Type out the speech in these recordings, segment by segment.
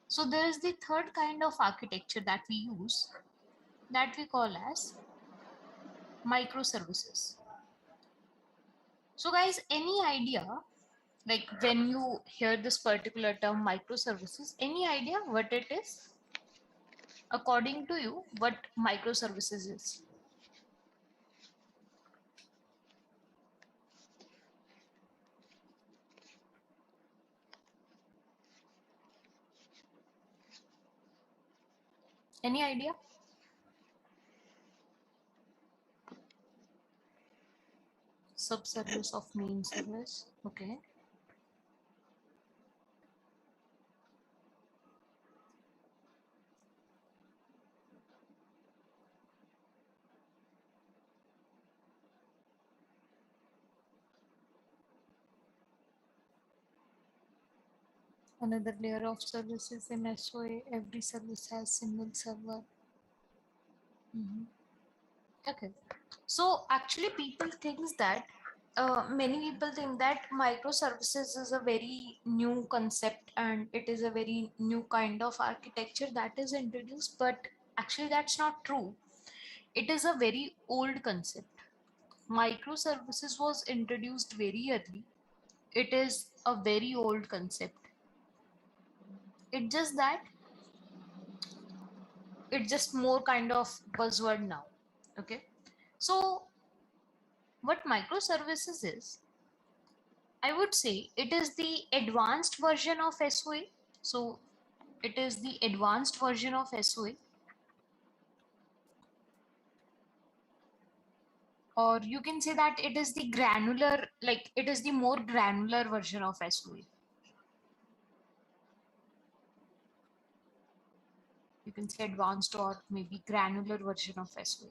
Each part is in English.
So there is the third kind of architecture that we use that we call as microservices. So guys, any idea, like when you hear this particular term microservices, any idea what it is? According to you, what microservices is? Any idea? Subservice of main service. Okay. Another layer of services in SOA. Every service has single server. Mhm. Okay. So actually, people thinks that many people think that microservices is a very new concept and it is a very new kind of architecture that is introduced, but actually that's not true. It is a very old concept. Microservices was introduced very early. It is a very old concept. It's just that it's just more kind of buzzword now. Okay. So what microservices is, I would say it is the advanced version of SOA. So it is the advanced version of SOA, or you can say that it is the granular, like it is the more granular version of SOA. You can say advanced or maybe granular version of SOA.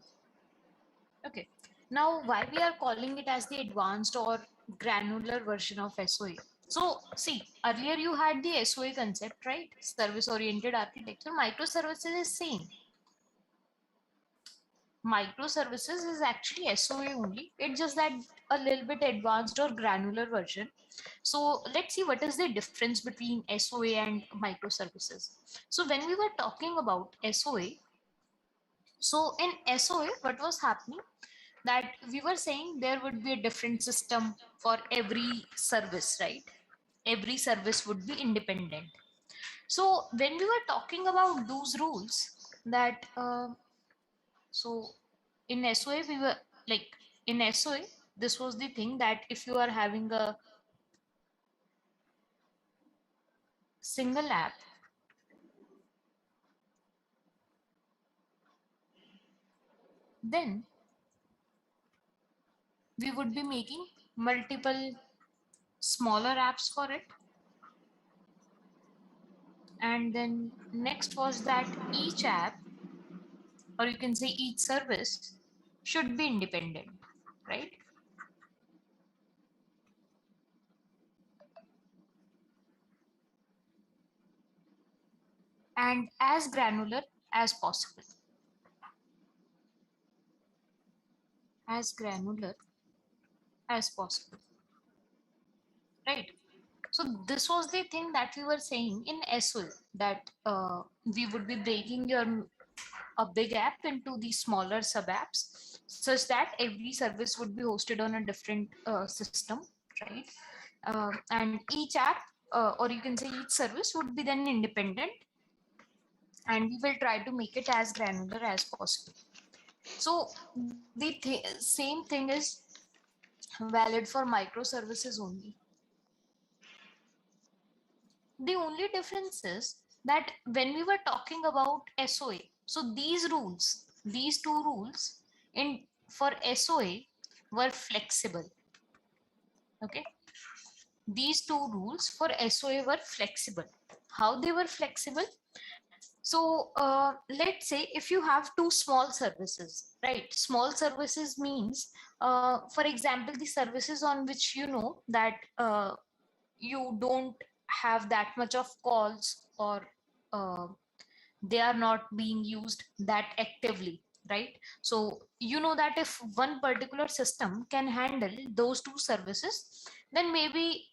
Okay. Now, why we are calling it as the advanced or granular version of SOA? So, see, earlier you had the SOA concept, right? Service oriented architecture. Microservices is same. Microservices is actually SOA only. It's just that a little bit advanced or granular version. So let's see what is the difference between SOA and microservices. So when we were talking about SOA, so in SOA, what was happening, that we were saying there would be a different system for every service, right? Every service would be independent. So when we were talking about those rules, that so in SOA, we were like in SOA, this was the thing that if you are having a single app, then we would be making multiple smaller apps for it. And then next was that each app, or you can say each service, should be independent, right? And as granular as possible. As granular as possible, right? So this was the thing that we were saying in SOA, that we would be breaking your a big app into the smaller sub apps such that every service would be hosted on a different system, right? And each app, or you can say each service, would be then independent, and we will try to make it as granular as possible. So the same thing is valid for microservices only. The only difference is that when we were talking about SOA, so these two rules in for SOA were flexible. Okay, these two rules for SOA were flexible. How they were flexible? So let's say if you have two small services, right? Small services means, for example, the services on which you know that you don't have that much of calls, or uh, they are not being used that actively, right? So you know that if one particular system can handle those two services, then maybe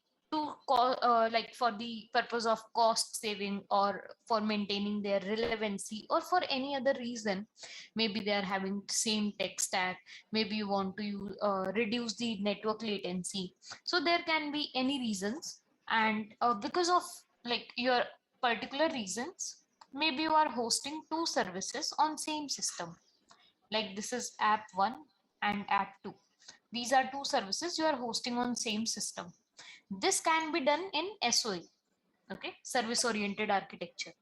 like for the purpose of cost saving or for maintaining their relevancy or for any other reason. Maybe they are having same tech stack, maybe you want to reduce the network latency. So there can be any reasons, and because of like your particular reasons, maybe you are hosting two services on same system. Like this is app 1 and app 2. These are two services you are hosting on same system. This can be done in SOA, okay, service oriented architecture.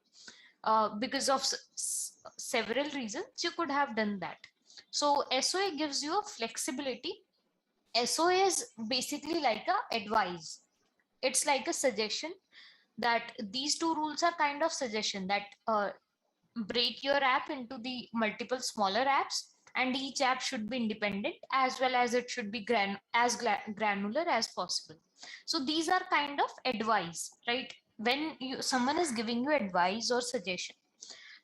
Because of several reasons, you could have done that. So SOA gives you a flexibility. SOA is basically like a advice. It's like a suggestion, that these two rules are kind of suggestion, that break your app into the multiple smaller apps, and each app should be independent as well as it should be granular as possible. So these are kind of advice, right? When someone is giving you advice or suggestion,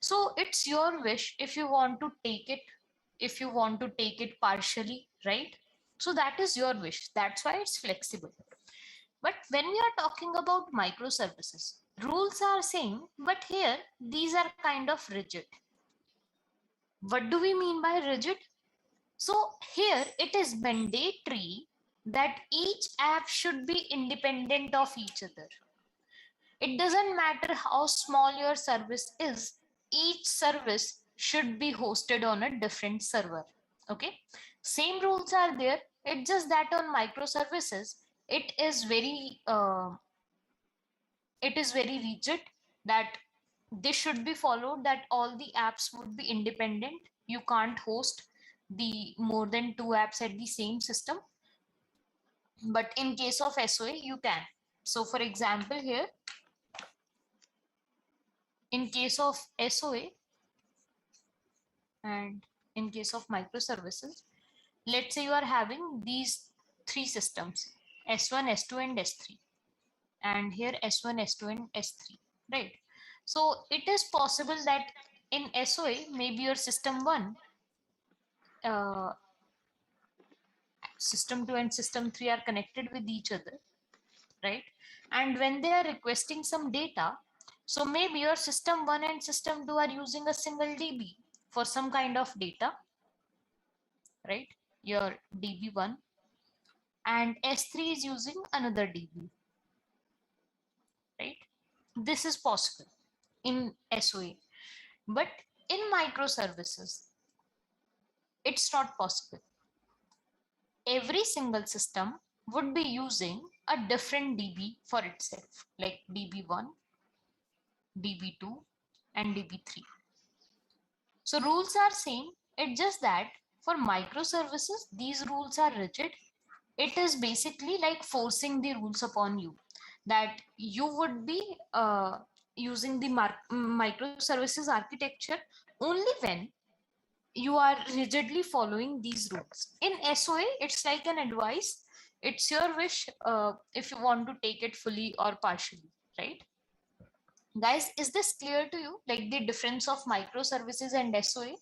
so it's your wish if you want to take it, if you want to take it partially, right? So that is your wish, that's why it's flexible. But when we are talking about microservices, rules are same, but here these are kind of rigid. What do we mean by rigid? So here it is mandatory that each app should be independent of each other. It doesn't matter how small your service is, each service should be hosted on a different server. Okay, same rules are there. It's just that on microservices, it is very rigid, that this should be followed, that all the apps would be independent. You can't host the more than two apps at the same system. But in case of SOA, you can. So for example, here, in case of SOA and in case of microservices, let's say you are having these three systems, S1, S2, and S3. And here S1, S2, and S3, right? So it is possible that in SOA, maybe your system 1, uh, system 2 and system 3 are connected with each other, right? And when they are requesting some data, so maybe your system 1 and system 2 are using a single DB for some kind of data, right? Your DB1, and S3 is using another DB, right? This is possible in SOA. But in microservices, it's not possible. Every single system would be using a different DB for itself, like DB1, DB2, and DB3. So rules are same. It's just that for microservices, these rules are rigid. It is basically like forcing the rules upon you, that you would be using the microservices architecture only when you are rigidly following these rules. In SOA, it's like an advice. It's your wish if you want to take it fully or partially, right? Guys, is this clear to you? Like the difference of microservices and SOA?